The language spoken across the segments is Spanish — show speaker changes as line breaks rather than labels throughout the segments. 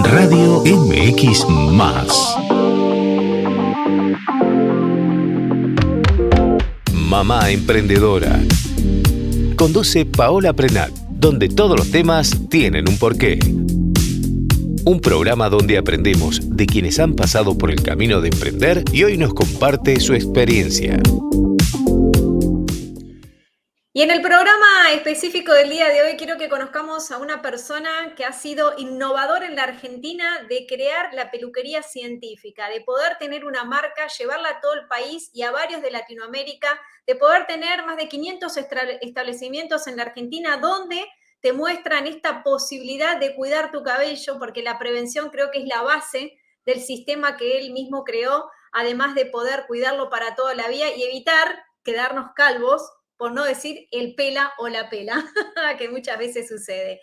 Radio MX Más. Mamá Emprendedora. Conduce Paola Prenat, donde todos los temas tienen un porqué. Un programa donde aprendemos de quienes han pasado por el camino de emprender y hoy nos comparte su experiencia.
Y en el programa específico del día de hoy quiero que conozcamos a una persona que ha sido innovador en la Argentina de crear la peluquería científica, de poder tener una marca, llevarla a todo el país y a varios de Latinoamérica, de poder tener más de 500 establecimientos en la Argentina donde te muestran esta posibilidad de cuidar tu cabello, porque la prevención creo que es la base del sistema que él mismo creó, además de poder cuidarlo para toda la vida y evitar quedarnos calvos, por no decir el pela o la pela, que muchas veces sucede.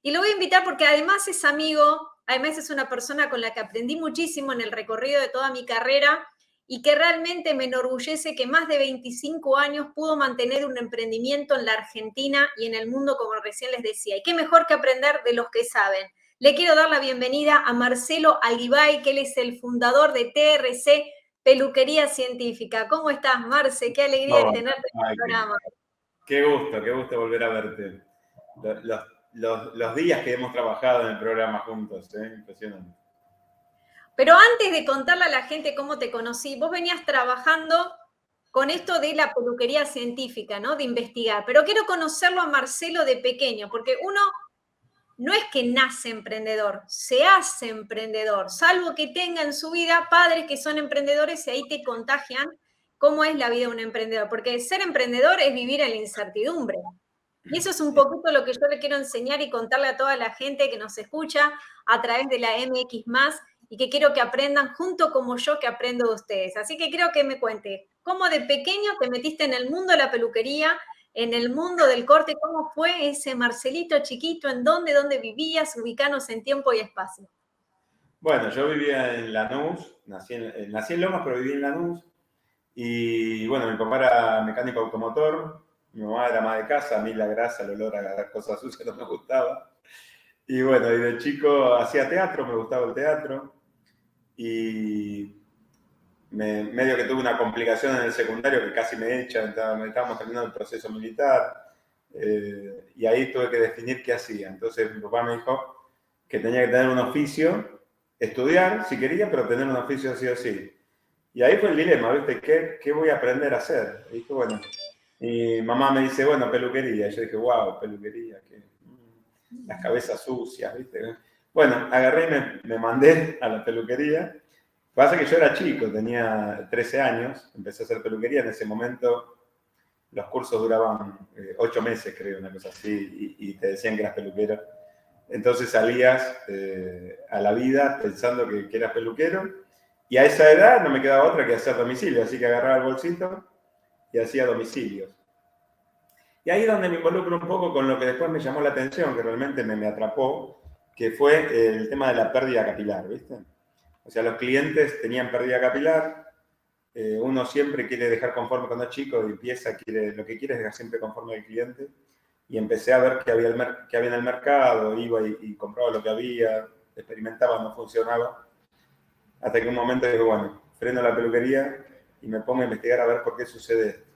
Y lo voy a invitar porque además es amigo, además es una persona con la que aprendí muchísimo en el recorrido de toda mi carrera y que realmente me enorgullece que más de 25 años pudo mantener un emprendimiento en la Argentina y en el mundo, como recién les decía. Y qué mejor que aprender de los que saben. Le quiero dar la bienvenida a Marcelo Alguibay, que él es el fundador de TRC Peluquería Científica. ¿Cómo estás, Marce? Qué alegría de tenerte en el programa.
Qué gusto volver a verte. Los días que hemos trabajado en el programa juntos, impresionante.
Pero antes de contarle a la gente cómo te conocí, vos venías trabajando con esto de la peluquería científica, ¿no? De investigar. Pero quiero conocerlo a Marcelo de pequeño, porque uno no es que nace emprendedor, se hace emprendedor, salvo que tenga en su vida padres que son emprendedores y ahí te contagian cómo es la vida de un emprendedor. Porque ser emprendedor es vivir en la incertidumbre. Y eso es un poquito lo que yo le quiero enseñar y contarle a toda la gente que nos escucha a través de la MX Más y que quiero que aprendan junto como yo que aprendo de ustedes. Así que quiero que me cuente cómo de pequeño te metiste en el mundo de la peluquería, en el mundo del corte, cómo fue ese Marcelito chiquito, en dónde vivías, ubicanos en tiempo y espacio.
Bueno, yo vivía en Lanús, nací en Lomas, pero viví en Lanús. Y bueno, mi papá era mecánico automotor, mi mamá era ama de casa, a mí la grasa, el olor a agarrar cosas sucias no me gustaba. Y bueno, y de chico hacía teatro, me gustaba el teatro. Y medio que tuve una complicación en el secundario que casi me echan, estábamos terminando el proceso militar. Y ahí tuve que definir qué hacía. Entonces mi papá me dijo que tenía que tener un oficio, estudiar si quería, pero tener un oficio sí o sí. Y ahí fue el dilema, ¿viste? ¿Qué voy a aprender a hacer? Y dije, bueno, mi mamá me dice, bueno, peluquería. Y yo dije, wow, peluquería, las cabezas sucias, ¿viste? Bueno, agarré y me mandé a la peluquería. Pasa que yo era chico, tenía 13 años, empecé a hacer peluquería. En ese momento los cursos duraban 8 meses, creo, una cosa así, y te decían que eras peluquero. Entonces salías a la vida pensando que eras peluquero. Y a esa edad no me quedaba otra que hacer domicilio, así que agarraba el bolsito y hacía domicilios. Y ahí es donde me involucro un poco con lo que después me llamó la atención, que realmente me atrapó, que fue el tema de la pérdida capilar, ¿viste? O sea, los clientes tenían pérdida capilar, uno siempre quiere dejar conforme cuando es chico y empieza, lo que quiere es dejar siempre conforme al cliente. Y empecé a ver qué había en el mercado, iba y compraba lo que había, experimentaba, no funcionaba. Hasta que un momento dije, bueno, freno la peluquería y me pongo a investigar a ver por qué sucede esto.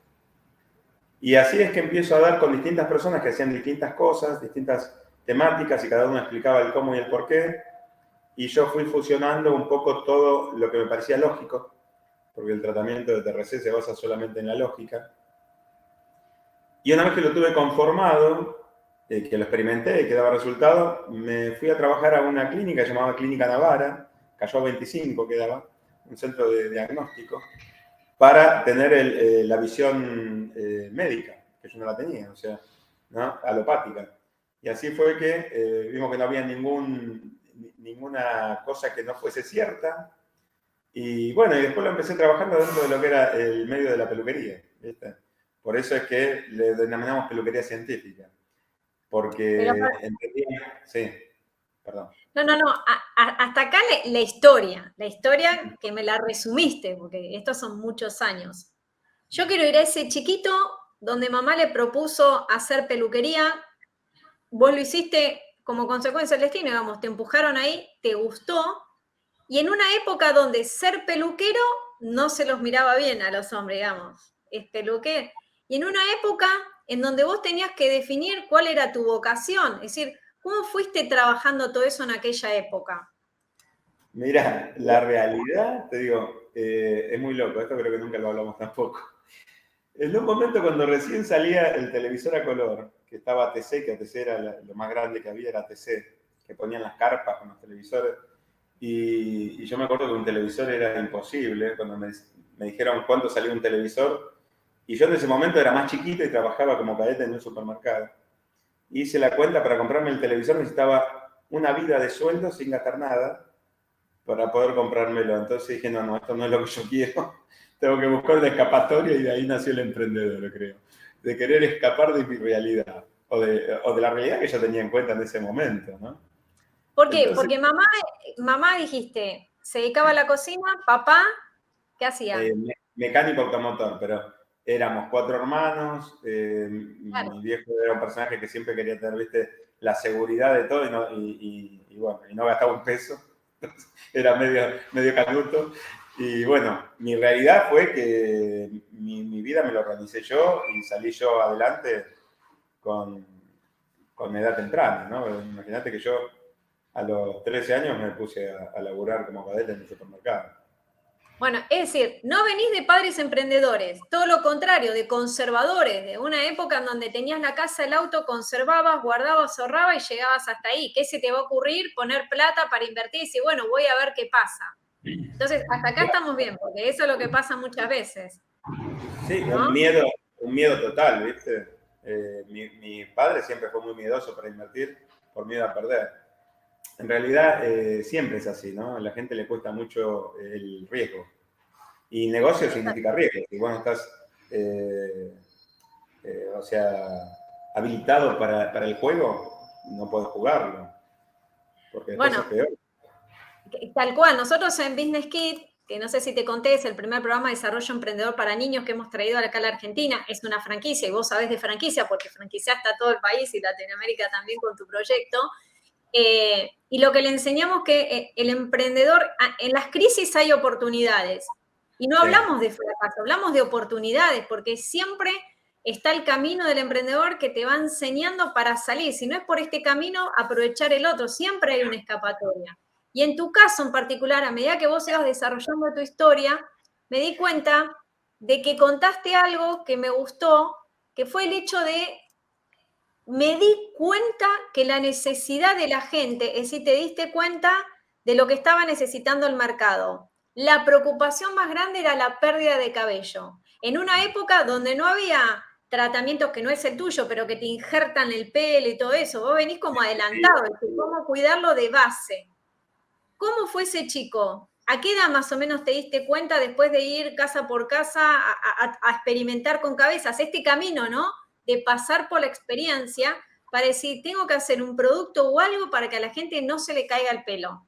Y así es que empiezo a dar con distintas personas que hacían distintas cosas, distintas temáticas, y cada uno explicaba el cómo y el por qué. Y yo fui fusionando un poco todo lo que me parecía lógico, porque el tratamiento de TRC se basa solamente en la lógica. Y una vez que lo tuve conformado, que lo experimenté y que daba resultado, me fui a trabajar a una clínica llamada Clínica Navarra, Callao 25 quedaba, un centro de diagnóstico, para tener la visión médica, que yo no la tenía, o sea, ¿no? Alopática. Y así fue que vimos que no había ninguna cosa que no fuese cierta. Y bueno, y después lo empecé trabajando dentro de lo que era el medio de la peluquería, ¿viste? Por eso es que le denominamos peluquería científica. Porque entendía, sí, perdón.
No, hasta acá la historia que me la resumiste, porque estos son muchos años. Yo quiero ir a ese chiquito donde mamá le propuso hacer peluquería, vos lo hiciste como consecuencia del destino, digamos, te empujaron ahí, te gustó, y en una época donde ser peluquero no se los miraba bien a los hombres, digamos, es peluquero, y en una época en donde vos tenías que definir cuál era tu vocación, es decir, ¿cómo fuiste trabajando todo eso en aquella época?
Mira, la realidad, te digo, es muy loco, esto creo que nunca lo hablamos tampoco. En un momento cuando recién salía el televisor a color, que estaba ATC, que ATC era lo más grande que había, era ATC, que ponían las carpas con los televisores, y yo me acuerdo que un televisor era imposible, cuando me dijeron cuánto salía un televisor, y yo en ese momento era más chiquito y trabajaba como cadete en un supermercado. Hice la cuenta para comprarme el televisor, necesitaba una vida de sueldo sin gastar nada para poder comprármelo. Entonces dije, no, esto no es lo que yo quiero. Tengo que buscar una escapatoria y de ahí nació el emprendedor, creo. De querer escapar de mi realidad o de la realidad que yo tenía en cuenta en ese momento, ¿no?
¿Por qué?
Entonces,
Porque mamá dijiste, se dedicaba a la cocina, papá, ¿qué hacía?
mecánico automotor, pero éramos 4 hermanos,
Claro.
mi viejo era un personaje que siempre quería tener, viste, la seguridad de todo y bueno, y no gastaba un peso, era medio canuto. Y bueno, mi realidad fue que mi vida me lo organicé yo y salí yo adelante con edad temprana, ¿no? Imagínate que yo a los 13 años me puse a laburar como cadete en el supermercado.
Bueno, es decir, no venís de padres emprendedores, todo lo contrario, de conservadores, de una época en donde tenías la casa, el auto, conservabas, guardabas, ahorrabas y llegabas hasta ahí. ¿Qué se te va a ocurrir? Poner plata para invertir y decir, bueno, voy a ver qué pasa. Entonces, hasta acá estamos bien, porque eso es lo que pasa muchas veces.
Sí,
¿No?
un miedo total, ¿viste? Mi padre siempre fue muy miedoso para invertir por miedo a perder. En realidad, siempre es así, ¿no? A la gente le cuesta mucho el riesgo. Y negocio significa riesgo. Si vos no estás, o sea, habilitado para el juego, no podés jugarlo. Porque después
Bueno,
es peor.
tal cual, nosotros en Business Kit, que no sé si te conté, es el primer programa de desarrollo emprendedor para niños que hemos traído acá a la Argentina, es una franquicia y vos sabés de franquicia porque franquiciaste a todo el país y Latinoamérica también con tu proyecto. Y lo que le enseñamos que el emprendedor, en las crisis hay oportunidades. Y no hablamos de fracaso, hablamos de oportunidades, porque siempre está el camino del emprendedor que te va enseñando para salir. Si no es por este camino, aprovechar el otro. Siempre hay una escapatoria. Y en tu caso en particular, a medida que vos ibas desarrollando tu historia, me di cuenta de que contaste algo que me gustó, que fue el hecho de me di cuenta que la necesidad de la gente, es decir, te diste cuenta de lo que estaba necesitando el mercado. La preocupación más grande era la pérdida de cabello. En una época donde no había tratamientos que no es el tuyo, pero que te injertan el pelo y todo eso, vos venís como adelantado, es decir, cómo cuidarlo de base. ¿Cómo fue ese chico? ¿A qué edad más o menos te diste cuenta después de ir casa por casa a experimentar con cabezas? Este camino, ¿no? De pasar por la experiencia para decir, tengo que hacer un producto o algo para que a la gente no se le caiga el pelo.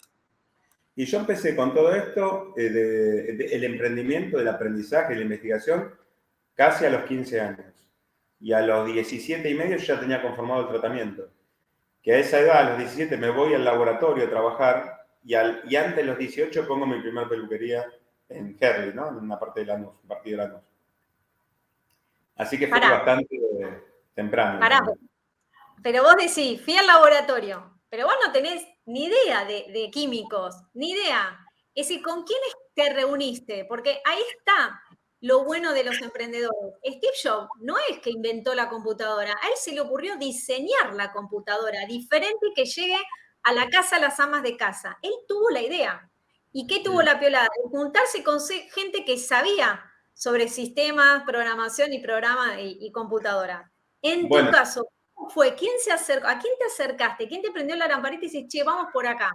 Y yo empecé con todo esto, el emprendimiento, el aprendizaje, la investigación, casi a los 15 años. Y a los 17 y medio yo ya tenía conformado el tratamiento. Que a esa edad, a los 17, me voy al laboratorio a trabajar y antes de los 18 pongo mi primera peluquería en Herley, ¿no? En una parte de Lanús, un partido de Lanús. Así que fue bastante temprano.
Pará. Pero vos decís, fui al laboratorio, pero vos no tenés ni idea de químicos, ni idea. Es decir, ¿con quiénes te reuniste? Porque ahí está lo bueno de los emprendedores. Steve Jobs no es que inventó la computadora, a él se le ocurrió diseñar la computadora, diferente que llegue a la casa a las amas de casa. Él tuvo la idea. ¿Y qué tuvo la piolada? De juntarse con gente que sabía sobre sistemas, programación y programa y computadora. En tu caso, ¿cómo fue? ¿Quién se acercó? ¿A quién te acercaste? ¿Quién te prendió la lamparita y dices, che, vamos por acá?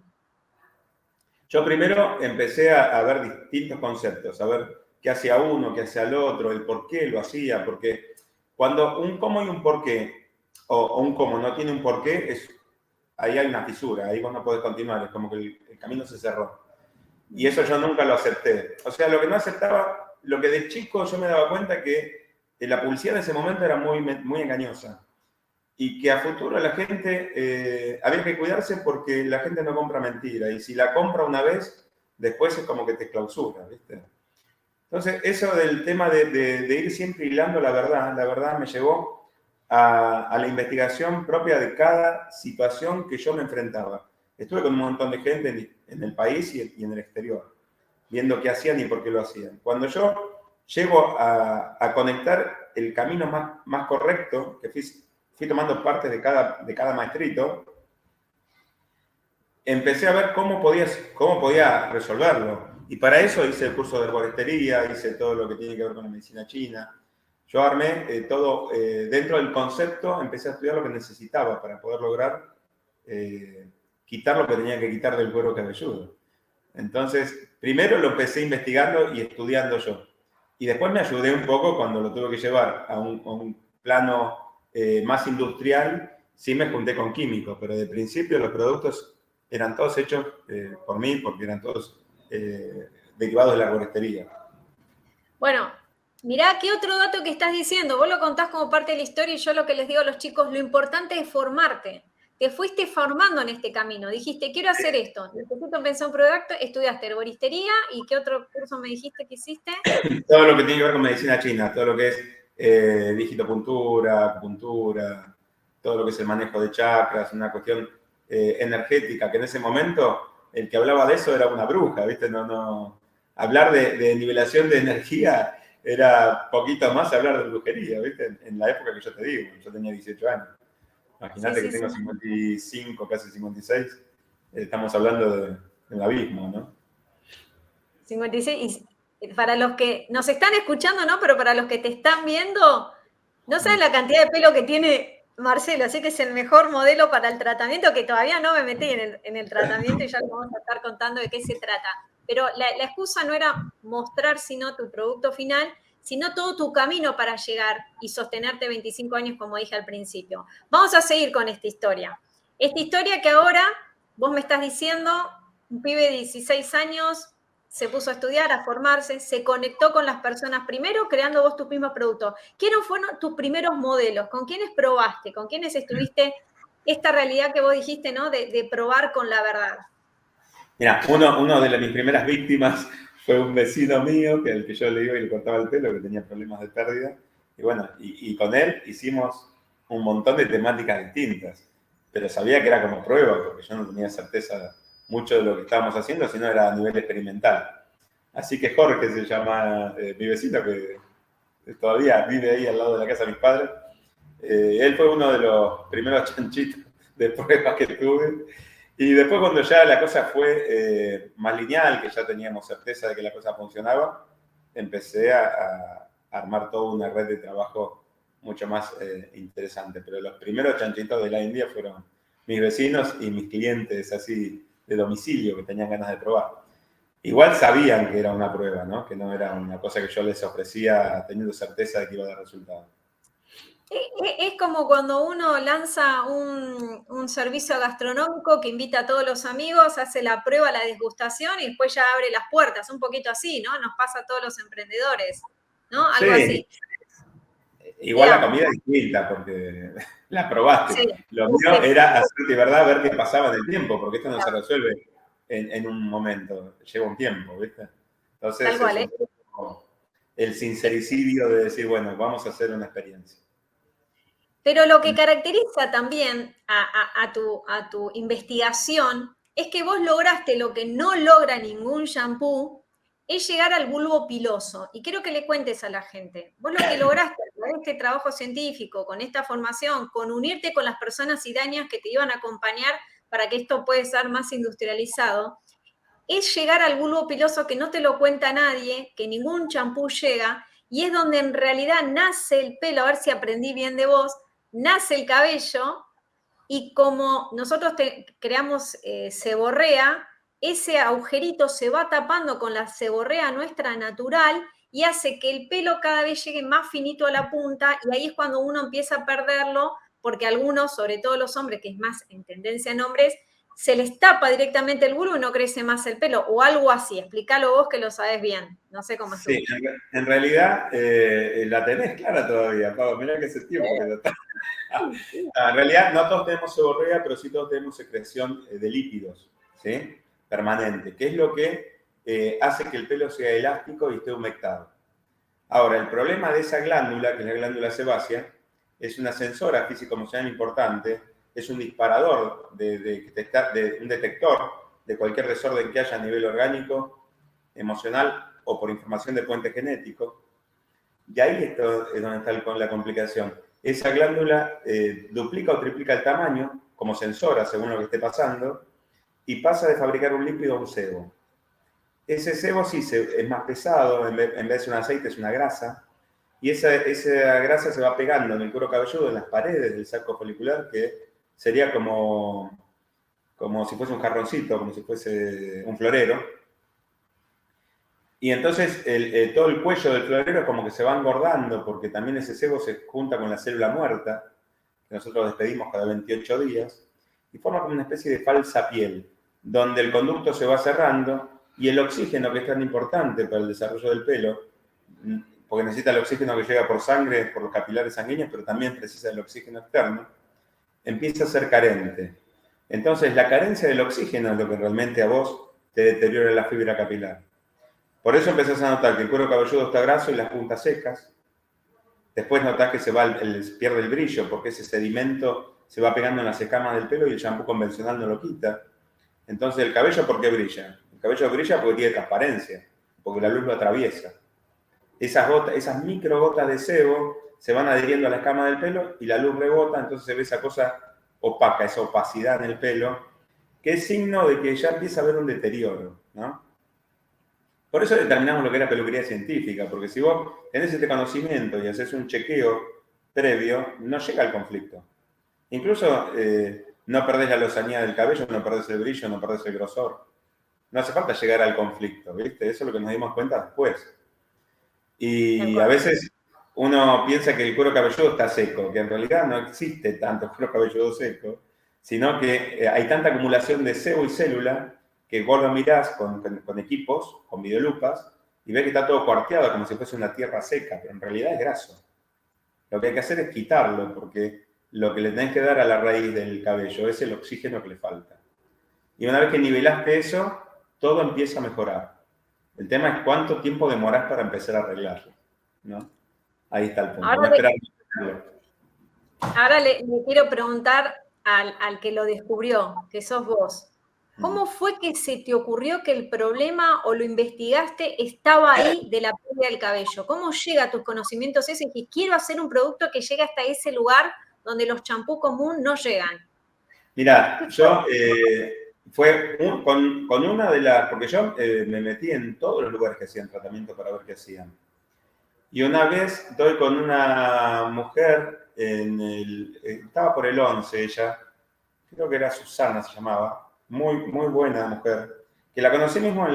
Yo primero empecé a ver distintos conceptos, a ver qué hacía uno, qué hacía el otro, el por qué lo hacía, porque cuando un cómo y un por qué, o un cómo no tiene un por qué, ahí hay una fisura, ahí vos no podés continuar, es como que el camino se cerró. Y eso yo nunca lo acepté. O sea, lo que no aceptaba, lo que de chico yo me daba cuenta que la publicidad en ese momento era muy engañosa. y que a futuro la gente, había que cuidarse porque la gente no compra mentira, y si la compra una vez, después es como que te clausura, ¿viste? Entonces, eso del tema de ir siempre hilando la verdad me llevó a la investigación propia de cada situación que yo me enfrentaba. Estuve con un montón de gente en el país y en el exterior, viendo qué hacían y por qué lo hacían. Cuando yo llego a conectar el camino más correcto, que fui tomando parte de cada maestrito, empecé a ver cómo podía resolverlo. Y para eso hice el curso de herboristería, hice todo lo que tiene que ver con la medicina china. Yo armé todo dentro del concepto, empecé a estudiar lo que necesitaba para poder lograr quitar lo que tenía que quitar del cuero cabelludo. Entonces, primero lo empecé investigando y estudiando yo. Y después me ayudé un poco cuando lo tuve que llevar a un plano más industrial. Sí me junté con químicos, pero de principio los productos eran todos hechos por mí, porque eran todos derivados de la arboristería.
Bueno, mirá qué otro dato que estás diciendo. Vos lo contás como parte de la historia y yo lo que les digo a los chicos, lo importante es formarte. Te fuiste formando en este camino. Dijiste, quiero hacer esto. Necesito pensar un producto, estudiaste herboristería y ¿qué otro curso me dijiste que hiciste?
Todo lo que tiene que ver con medicina china, todo lo que es digitopuntura, acupuntura, todo lo que es el manejo de chakras, una cuestión energética, que en ese momento el que hablaba de eso era una bruja, ¿viste? Hablar de nivelación de energía era poquito más hablar de brujería, ¿viste? En la época que yo te digo, yo tenía 18 años. Imagínate que tengo 55, casi 56, estamos hablando del abismo, ¿no?
56, y para los que nos están escuchando, ¿no? Pero para los que te están viendo, no saben la cantidad de pelo que tiene Marcelo, así que es el mejor modelo para el tratamiento, que todavía no me metí en el tratamiento y ya les vamos a estar contando de qué se trata. Pero la excusa no era mostrar sino tu producto final, sino todo tu camino para llegar y sostenerte 25 años, como dije al principio. Vamos a seguir con esta historia. Esta historia que ahora vos me estás diciendo, un pibe de 16 años se puso a estudiar, a formarse, se conectó con las personas primero, creando vos tus mismos productos. ¿Quiénes fueron tus primeros modelos? ¿Con quiénes probaste? ¿Con quiénes estuviste esta realidad que vos dijiste, ¿no? De probar con la verdad.
Mira, uno de mis primeras víctimas fue un vecino mío, que al que yo le iba y le cortaba el pelo, que tenía problemas de pérdida. Y bueno, y con él hicimos un montón de temáticas distintas. Pero sabía que era como prueba, porque yo no tenía certeza mucho de lo que estábamos haciendo, sino era a nivel experimental. Así que Jorge se llama mi vecino, que todavía vive ahí al lado de la casa de mis padres. Él fue uno de los primeros chanchitos de pruebas que tuve. Y después cuando ya la cosa fue más lineal, que ya teníamos certeza de que la cosa funcionaba, empecé a armar toda una red de trabajo mucho más interesante. Pero los primeros chanchitos de la India fueron mis vecinos y mis clientes así de domicilio que tenían ganas de probar. Igual sabían que era una prueba, ¿no? Que no era una cosa que yo les ofrecía teniendo certeza de que iba a dar resultado.
Es como cuando uno lanza un servicio gastronómico que invita a todos los amigos, hace la prueba, la degustación y después ya abre las puertas. Un poquito así, ¿no? Nos pasa a todos los emprendedores, ¿no? Algo
sí.
Así.
Igual la comida es distinta porque la probaste.
Sí.
Lo mío era hacerte verdad, ver qué pasaba en el tiempo, porque esto no se resuelve en un momento, lleva un tiempo, ¿viste? Entonces
Tal cual,
es un poco el sincericidio de decir, bueno, vamos a hacer una experiencia.
Pero lo que caracteriza también a tu investigación es que vos lograste lo que no logra ningún shampoo, es llegar al bulbo piloso. Y quiero que le cuentes a la gente. Vos lo que lograste con este trabajo científico, con esta formación, con unirte con las personas idóneas que te iban a acompañar para que esto pueda ser más industrializado, es llegar al bulbo piloso que no te lo cuenta nadie, que ningún champú llega, y es donde en realidad nace el pelo, a ver si aprendí bien de vos, nace el cabello, y como nosotros creamos seborrea, ese agujerito se va tapando con la seborrea nuestra natural y hace que el pelo cada vez llegue más finito a la punta, y ahí es cuando uno empieza a perderlo, porque algunos, sobre todo los hombres, que es más en tendencia en hombres, se les tapa directamente el bulbo y no crece más el pelo, o algo así. Explícalo vos que lo sabés bien. No sé cómo es.
Sí, en realidad la tenés clara todavía, Pau. Mirá que ese tiempo que lo está. En realidad, no todos tenemos seborrea, pero sí todos tenemos secreción de lípidos, ¿sí? Permanente, que es lo que hace que el pelo sea elástico y esté humectado. Ahora, el problema de esa glándula, que es la glándula sebácea, es una sensora físico-emocional importante, es un disparador, un detector de cualquier desorden que haya a nivel orgánico, emocional o por información de puente genético. Y ahí es donde está la complicación. Esa glándula duplica o triplica el tamaño como sensora según lo que esté pasando y pasa de fabricar un lípido a un sebo. Ese sebo sí es más pesado, en vez de ser un aceite es una grasa, y esa grasa se va pegando en el cuero cabelludo, en las paredes del saco folicular, que sería como si fuese un jarroncito, como si fuese un florero. Y entonces todo el cuello del florero es como que se va engordando, porque también ese sebo se junta con la célula muerta, que nosotros despedimos cada 28 días, y forma como una especie de falsa piel, donde el conducto se va cerrando, y el oxígeno, que es tan importante para el desarrollo del pelo, porque necesita el oxígeno que llega por sangre, por los capilares sanguíneos, pero también precisa del oxígeno externo, empieza a ser carente. Entonces, la carencia del oxígeno es lo que realmente a vos te deteriora la fibra capilar. Por eso empezás a notar que el cuero cabelludo está graso y las puntas secas. Después notás que pierde el brillo, porque ese sedimento se va pegando en las escamas del pelo y el shampoo convencional no lo quita. Entonces, ¿el cabello por qué brilla? El cabello brilla porque tiene transparencia, porque la luz lo atraviesa. Esas micro gotas de sebo se van adhiriendo a la escama del pelo y la luz rebota, entonces se ve esa cosa opaca, esa opacidad en el pelo, que es signo de que ya empieza a haber un deterioro, ¿no? Por eso determinamos lo que era peluquería científica, porque si vos tenés este conocimiento y haces un chequeo previo, no llega al conflicto. Incluso no perdés la lozanía del cabello, no perdés el brillo, no perdés el grosor. No hace falta llegar al conflicto, ¿viste? Eso es lo que nos dimos cuenta después. Y a veces uno piensa que el cuero cabelludo está seco, que en realidad no existe tanto cuero cabelludo seco, sino que hay tanta acumulación de sebo y célula que vos lo mirás con equipos, con videolupas, y ves que está todo cuarteado como si fuese una tierra seca, pero en realidad es graso. Lo que hay que hacer es quitarlo, porque lo que le tenés que dar a la raíz del cabello es el oxígeno que le falta. Y una vez que nivelaste eso, todo empieza a mejorar. El tema es cuánto tiempo demorás para empezar a arreglarlo, ¿no? Ahí está el punto.
Ahora le quiero preguntar al que lo descubrió, que sos vos. ¿Cómo fue que se te ocurrió que el problema o lo investigaste estaba ahí de la pérdida del cabello? ¿Cómo llega a tus conocimientos ese que quiero hacer un producto que llegue hasta ese lugar donde los champús común no llegan?
Mira, yo fue con una de las, porque yo me metí en todos los lugares que hacían tratamiento para ver qué hacían. Y una vez doy con una mujer, estaba por el 11 ella, creo que era Susana se llamaba, muy, muy buena mujer, que la conocí mismo en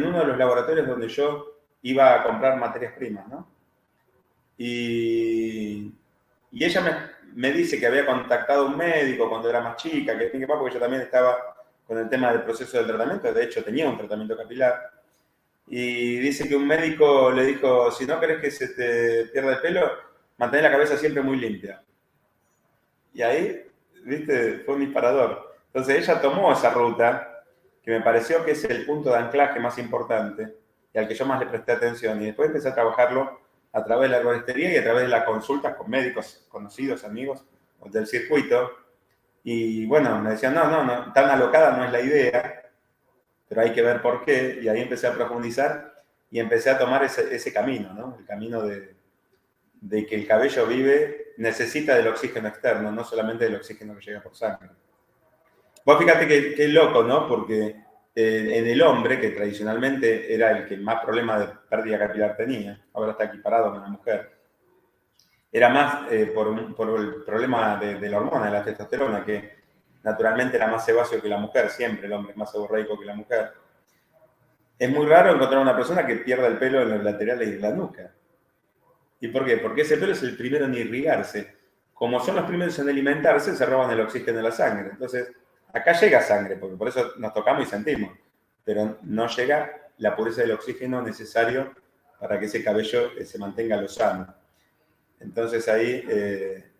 uno de los laboratorios donde yo iba a comprar materias primas, ¿no? Y ella me dice que había contactado a un médico cuando era más chica, porque yo también estaba con el tema del proceso del tratamiento, de hecho tenía un tratamiento capilar, y dice que un médico le dijo, si no querés que se te pierda el pelo, mantén la cabeza siempre muy limpia. Y ahí, viste, fue un disparador. Entonces ella tomó esa ruta, que me pareció que es el punto de anclaje más importante, y al que yo más le presté atención, y después empecé a trabajarlo a través de la herboristería y a través de las consultas con médicos conocidos, amigos del circuito. Y bueno, me decían, no, tan alocada no es la idea, pero hay que ver por qué. Y ahí empecé a profundizar y empecé a tomar ese camino, ¿no? El camino de que el cabello necesita del oxígeno externo, no solamente del oxígeno que llega por sangre. Vos fíjate que loco, ¿no? Porque en el hombre, que tradicionalmente era el que más problemas de pérdida capilar tenía, ahora está equiparado con la mujer, era más por el problema de la hormona, de la testosterona, que naturalmente era más sebáceo que la mujer, siempre el hombre es más seborreico que la mujer. Es muy raro encontrar una persona que pierda el pelo en los laterales y en la nuca. ¿Y por qué? Porque ese pelo es el primero en irrigarse. Como son los primeros en alimentarse, se roban el oxígeno de la sangre. Entonces, acá llega sangre, porque por eso nos tocamos y sentimos, pero no llega la pureza del oxígeno necesario para que ese cabello se mantenga lozano. Entonces ahí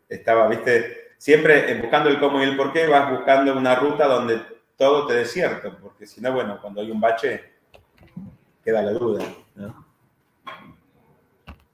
estaba, ¿viste? Siempre buscando el cómo y el por qué, vas buscando una ruta donde todo te dé cierto, porque si no, bueno, cuando hay un bache, queda la duda, ¿no?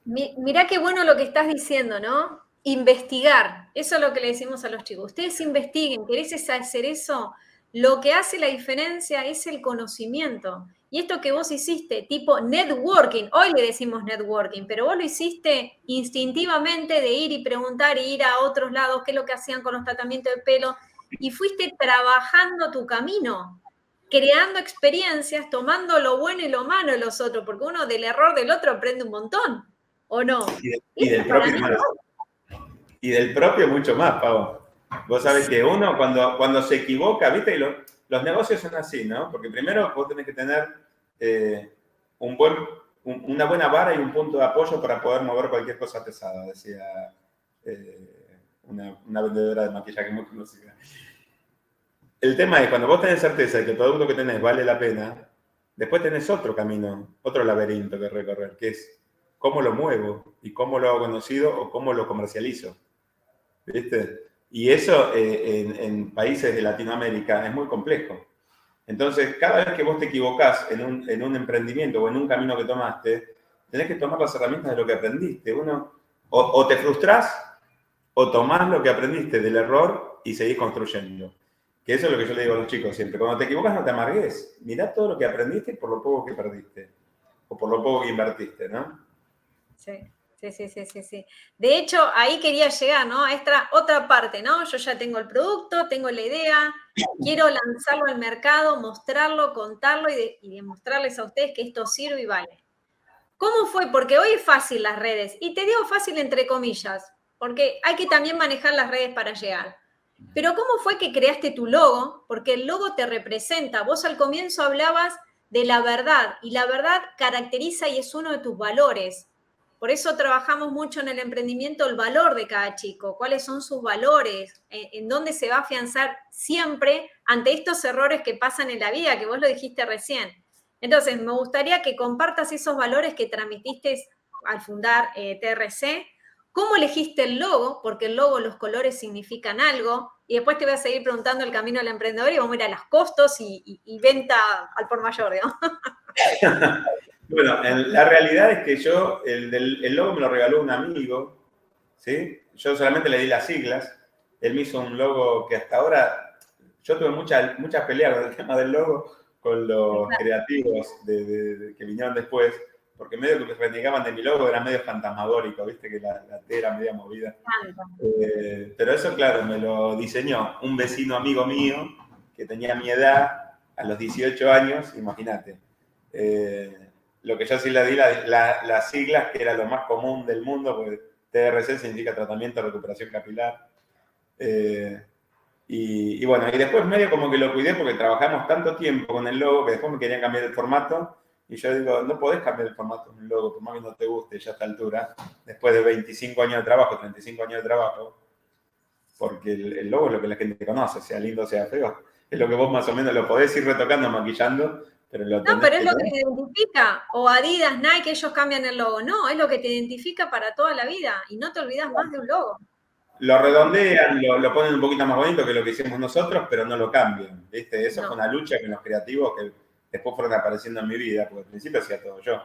Mirá qué bueno lo que estás diciendo, ¿no? Investigar, eso es lo que le decimos a los chicos. Ustedes investiguen, ¿querés hacer eso? Lo que hace la diferencia es el conocimiento. Y esto que vos hiciste, tipo networking, hoy le decimos networking, pero vos lo hiciste instintivamente de ir y preguntar y ir a otros lados, qué es lo que hacían con los tratamientos de pelo, y fuiste trabajando tu camino, creando experiencias, tomando lo bueno y lo malo de los otros, porque uno del error del otro aprende un montón, ¿o no?
Y del propio más. Y del propio mucho más, Pau. Vos sabés que uno cuando se equivoca, ¿viste? Y los negocios son así, ¿no? Porque primero vos tenés que tener una buena vara y un punto de apoyo para poder mover cualquier cosa pesada, decía una vendedora de maquillaje muy conocida. El tema es, cuando vos tenés certeza de que el producto que tenés vale la pena, después tenés otro camino, otro laberinto que recorrer, que es cómo lo muevo y cómo lo hago conocido o cómo lo comercializo. ¿Viste? Y eso en países de Latinoamérica es muy complejo. Entonces, cada vez que vos te equivocás en un emprendimiento o en un camino que tomaste, tenés que tomar las herramientas de lo que aprendiste. O te frustrás o tomás lo que aprendiste del error y seguís construyendo. Que eso es lo que yo le digo a los chicos siempre. Cuando te equivocas, no te amargues. Mirá todo lo que aprendiste por lo poco que perdiste. O por lo poco que invertiste, ¿no?
Sí. Sí. De hecho, ahí quería llegar, ¿no? A esta otra parte, ¿no? Yo ya tengo el producto, tengo la idea, quiero lanzarlo al mercado, mostrarlo, contarlo y demostrarles a ustedes que esto sirve y vale. ¿Cómo fue? Porque hoy es fácil las redes, y te digo fácil entre comillas, porque hay que también manejar las redes para llegar. Pero ¿cómo fue que creaste tu logo? Porque el logo te representa. Vos al comienzo hablabas de la verdad, y la verdad caracteriza y es uno de tus valores. Por eso trabajamos mucho en el emprendimiento el valor de cada chico, cuáles son sus valores, en dónde se va a afianzar siempre ante estos errores que pasan en la vida, que vos lo dijiste recién. Entonces, me gustaría que compartas esos valores que transmitiste al fundar TRC. ¿Cómo elegiste el logo? Porque el logo, los colores significan algo. Y después te voy a seguir preguntando el camino del emprendedor y vamos a ir a los costos y venta al por mayor, ¿no?
Bueno, la realidad es que yo, el logo me lo regaló un amigo, ¿sí? Yo solamente le di las siglas. Él me hizo un logo que hasta ahora, yo tuve muchas peleas con el tema del logo, con los creativos que vinieron después, porque medio que renegaban de mi logo, era medio fantasmagórico, viste que la T era media movida. Pero eso, claro, me lo diseñó un vecino amigo mío que tenía mi edad, a los 18 años, imagínate. Lo que yo sí le di las siglas, que era lo más común del mundo, porque TRC significa Tratamiento de Recuperación Capilar. Y bueno, y después medio como que lo cuidé porque trabajamos tanto tiempo con el logo que después me querían cambiar el formato. Y yo digo, no podés cambiar el formato de un logo, por más que no te guste ya a esta altura, después de 25 años de trabajo, 35 años de trabajo, porque el logo es lo que la gente conoce, sea lindo o sea feo. Es lo que vos más o menos lo podés ir retocando, maquillando, pero lo tenés.
No, pero es lo que te identifica. O Adidas, Nike, ellos cambian el logo. No, es lo que te identifica para toda la vida. Y no te olvidas más de un logo.
Lo redondean, lo ponen un poquito más bonito que lo que hicimos nosotros, pero no lo cambian, ¿viste? Eso fue una lucha con los creativos que después fueron apareciendo en mi vida, porque al principio hacía todo yo.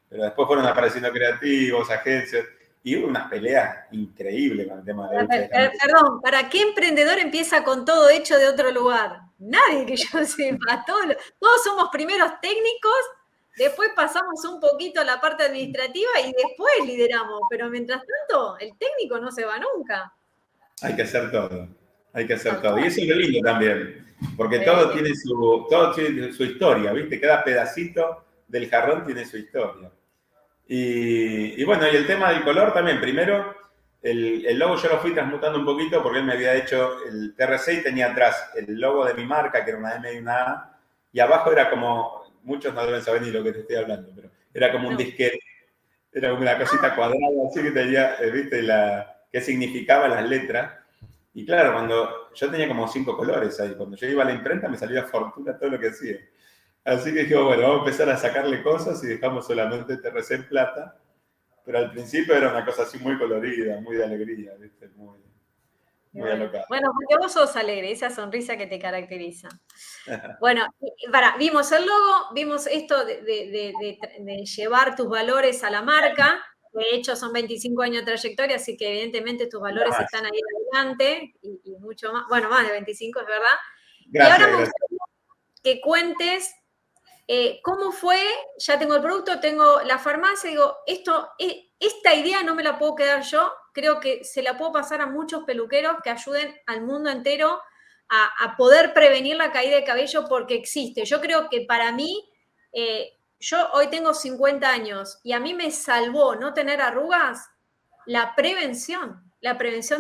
Pero después fueron apareciendo creativos, agencias, y hubo unas peleas increíbles con el tema de la lucha.
Perdón, ¿para qué emprendedor empieza con todo hecho de otro lugar? Nadie que yo sepa. Todos somos primeros técnicos, después pasamos un poquito a la parte administrativa y después lideramos. Pero mientras tanto, el técnico no se va nunca.
Hay que hacer todo. Hay que hacer todo. Y eso es lo lindo también, porque todo tiene su historia, ¿viste? Cada pedacito del jarrón tiene su historia. Y bueno, y el tema del color también. Primero, el logo yo lo fui transmutando un poquito porque él me había hecho el TRC y tenía atrás el logo de mi marca, que era una M y una A, y abajo era como, muchos no deben saber ni lo que te estoy hablando, pero era como un disquete, era como una cosita cuadrada, así que tenía, ¿viste? Qué significaban las letras. Y claro, cuando yo tenía como 5 colores ahí, cuando yo iba a la imprenta me salía fortuna todo lo que hacía. Así que dijimos, bueno, vamos a empezar a sacarle cosas y dejamos solamente TRC en plata pero al principio era una cosa así muy colorida, muy de alegría, ¿viste? Muy alocada.
Bueno, porque vos sos alegre, esa sonrisa que te caracteriza. Bueno, vimos el logo, vimos esto de llevar tus valores a la marca. De hecho, son 25 años de trayectoria, así que evidentemente tus valores están ahí adelante y mucho más. Bueno, más de 25, es verdad.
Gracias,
y ahora me gustaría que cuentes cómo fue, ya tengo el producto, tengo la farmacia, digo, esta idea no me la puedo quedar yo, creo que se la puedo pasar a muchos peluqueros que ayuden al mundo entero a poder prevenir la caída de cabello porque existe. Yo creo que para mí, yo hoy tengo 50 años y a mí me salvó no tener arrugas la prevención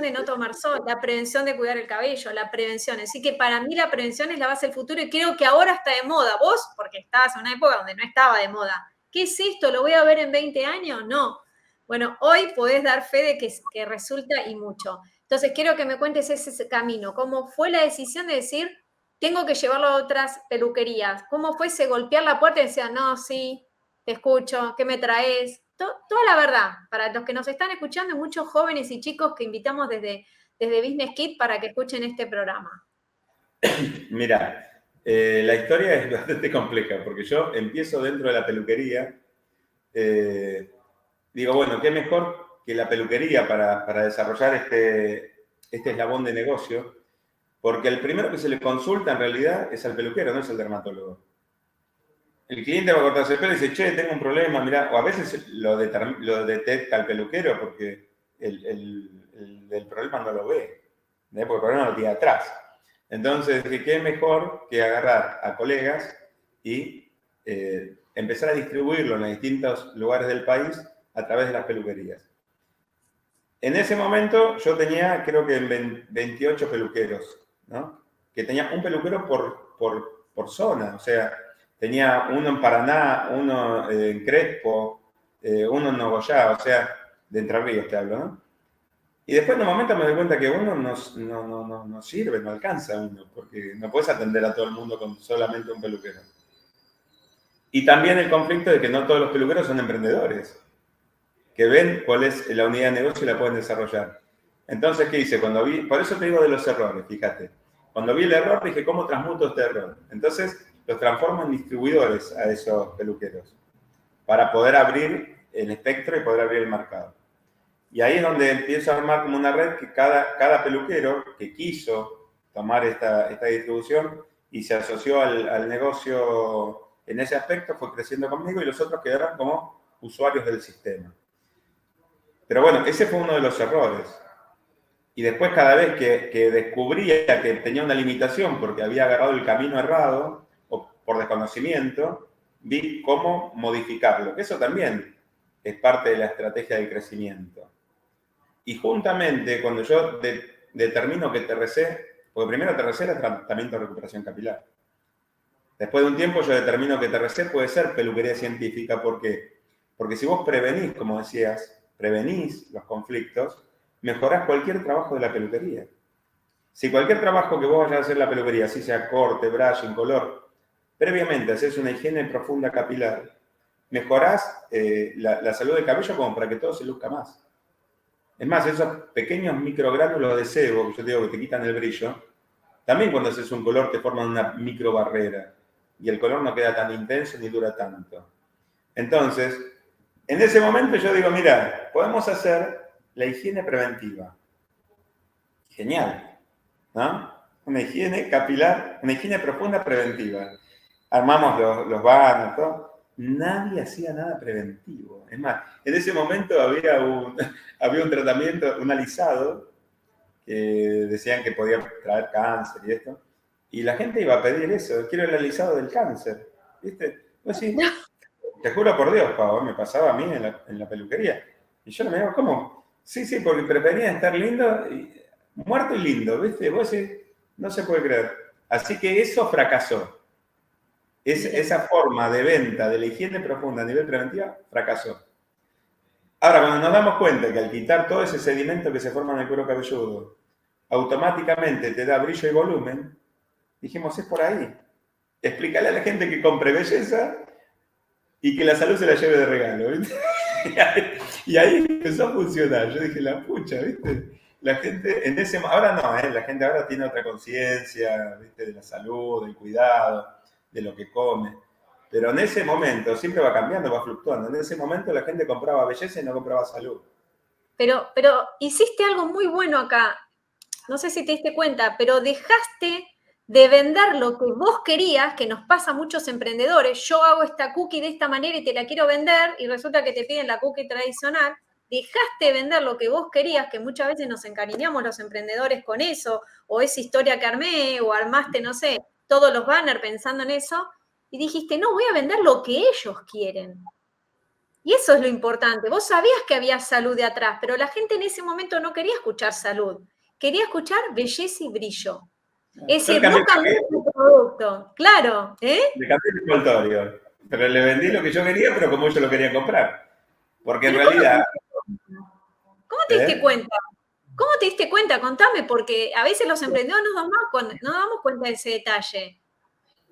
de no tomar sol, la prevención de cuidar el cabello, la prevención. Así que para mí la prevención es la base del futuro y creo que ahora está de moda. Vos, porque estabas en una época donde no estaba de moda. ¿Qué es esto? ¿Lo voy a ver en 20 años? No. Bueno, hoy podés dar fe de que resulta y mucho. Entonces quiero que me cuentes ese camino. ¿Cómo fue la decisión de decir, tengo que llevarlo a otras peluquerías? ¿Cómo fue ese golpear la puerta y decir, no, sí, te escucho, ¿qué me traes? Toda la verdad, para los que nos están escuchando, muchos jóvenes y chicos que invitamos desde Business Kit para que escuchen este programa.
Mira, la historia es bastante compleja, porque yo empiezo dentro de la peluquería, digo, bueno, ¿qué mejor que la peluquería para desarrollar este eslabón de negocio? Porque el primero que se le consulta en realidad es al peluquero, no es el dermatólogo. El cliente va a cortarse el pelo y dice, che, tengo un problema, mirá, o a veces lo detecta el peluquero porque el problema no lo ve, porque el problema lo tiene atrás. Entonces, ¿qué mejor que agarrar a colegas y empezar a distribuirlo en distintos lugares del país a través de las peluquerías? En ese momento yo tenía, creo que 28 peluqueros, ¿no? Que tenía un peluquero por zona, o sea, tenía uno en Paraná, uno en Crespo, uno en Nogoyá, o sea, de Entre Ríos te hablo, ¿no? Y después en un momento me doy cuenta que uno no sirve, no alcanza uno, porque no puedes atender a todo el mundo con solamente un peluquero. Y también el conflicto de que no todos los peluqueros son emprendedores, que ven cuál es la unidad de negocio y la pueden desarrollar. Entonces, ¿qué hice? Por eso te digo de los errores, fíjate. Cuando vi el error, dije, ¿cómo transmuto este error? Entonces, los transformo en distribuidores a esos peluqueros para poder abrir el espectro y poder abrir el mercado. Y ahí es donde empiezo a armar como una red que cada peluquero que quiso tomar esta distribución y se asoció al negocio en ese aspecto fue creciendo conmigo y los otros quedaron como usuarios del sistema. Pero bueno, ese fue uno de los errores. Y después cada vez que descubría que tenía una limitación porque había agarrado el camino errado o por desconocimiento, vi cómo modificarlo. Eso también es parte de la estrategia del crecimiento. Y juntamente cuando yo determino que TRC, porque primero TRC era tratamiento de recuperación capilar. Después de un tiempo yo determino que TRC puede ser peluquería científica. ¿Por qué? Porque si vos prevenís, como decías, prevenís los conflictos, mejorás cualquier trabajo de la peluquería. Si cualquier trabajo que vos vayas a hacer en la peluquería, así sea corte, brushing, color, previamente haces una higiene profunda capilar, mejorás la salud del cabello como para que todo se luzca más. Es más, esos pequeños microgránulos de sebo, que yo te digo que te quitan el brillo, también cuando haces un color te forman una microbarrera y el color no queda tan intenso ni dura tanto. Entonces, en ese momento yo digo, mira, podemos hacer la higiene preventiva. Genial, ¿no? Una higiene capilar, una higiene profunda preventiva. Armamos los baños, todo. Nadie hacía nada preventivo. Es más, en ese momento había un tratamiento, un alisado, que decían que podía traer cáncer y esto. Y la gente iba a pedir eso, quiero el alisado del cáncer. ¿Viste? Pues sí, te juro por Dios, Pau, me pasaba a mí en la peluquería. Y yo no me digo, ¿cómo? Sí, porque prefería estar lindo, muerto y lindo, ¿viste? Vos decís, no se puede creer. Así que eso fracasó. Esa forma de venta de la higiene profunda a nivel preventiva fracasó. Ahora, cuando nos damos cuenta que al quitar todo ese sedimento que se forma en el cuero cabelludo, automáticamente te da brillo y volumen, dijimos, es por ahí. Explícale a la gente que compre belleza y que la salud se la lleve de regalo, ¿viste? Y ahí empezó a funcionar. Yo dije, la pucha, ¿viste? La gente en ese... Ahora no, ¿eh? La gente ahora tiene otra conciencia, ¿viste? De la salud, del cuidado, de lo que come. Pero en ese momento, siempre va cambiando, va fluctuando. En ese momento la gente compraba belleza y no compraba salud.
Pero hiciste algo muy bueno acá. No sé si te diste cuenta, pero dejaste de vender lo que vos querías, que nos pasa a muchos emprendedores. Yo hago esta cookie de esta manera y te la quiero vender y resulta que te piden la cookie tradicional. Dejaste de vender lo que vos querías, que muchas veces nos encariñamos los emprendedores con eso, o esa historia que armé, o armaste, no sé, todos los banners pensando en eso, y dijiste, no, voy a vender lo que ellos quieren. Y eso es lo importante. Vos sabías que había salud de atrás, pero la gente en ese momento no quería escuchar salud. Quería escuchar belleza y brillo. Es decir, no cambié tu producto. Claro, ¿eh?
Le cambié el envoltorio. Pero le vendí lo que yo quería, pero como ellos lo querían comprar. Porque en realidad...
¿Cómo te diste cuenta? ¿Cómo te diste cuenta? Contame, porque a veces los emprendedores no nos damos cuenta de ese detalle.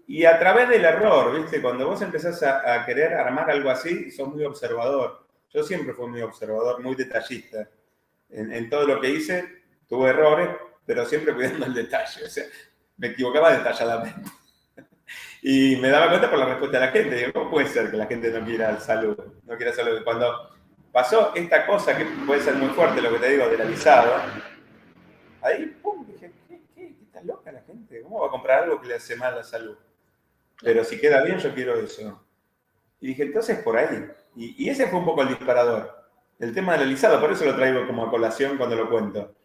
Y a través del error, ¿viste? Cuando vos empezás a querer armar algo así, sos muy observador. Yo siempre fui muy observador, muy detallista. En todo lo que hice, tuve errores, pero siempre cuidando el detalle. O sea, me equivocaba detalladamente. Y me daba cuenta por la respuesta de la gente. Digo, ¿cómo puede ser que la gente no quiera salud? No quiera salud. Cuando pasó esta cosa, que puede ser muy fuerte, lo que te digo, del alisado, ahí, pum, dije, ¿qué? ¿Está loca la gente? ¿Cómo va a comprar algo que le hace mal a la salud? Pero si queda bien, yo quiero eso. Y dije, entonces por ahí. Y ese fue un poco el disparador. El tema del alisado, por eso lo traigo como a colación cuando lo cuento.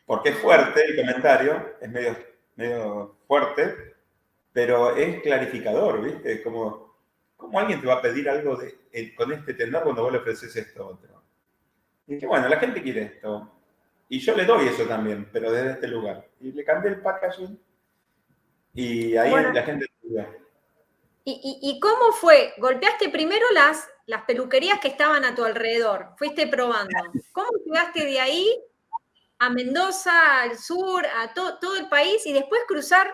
Porque es fuerte el comentario, es medio fuerte, pero es clarificador, ¿viste? Es como, ¿cómo alguien te va a pedir algo con este tenor cuando vos le ofreces esto otro? Y dije, bueno, la gente quiere esto. Y yo le doy eso también, pero desde este lugar. Y le cambié el packaging. Y ahí bueno, la gente...
¿Y cómo fue? ¿Golpeaste primero las peluquerías que estaban a tu alrededor? Fuiste probando. ¿Cómo llegaste de ahí a Mendoza, al sur, a todo el país y después cruzar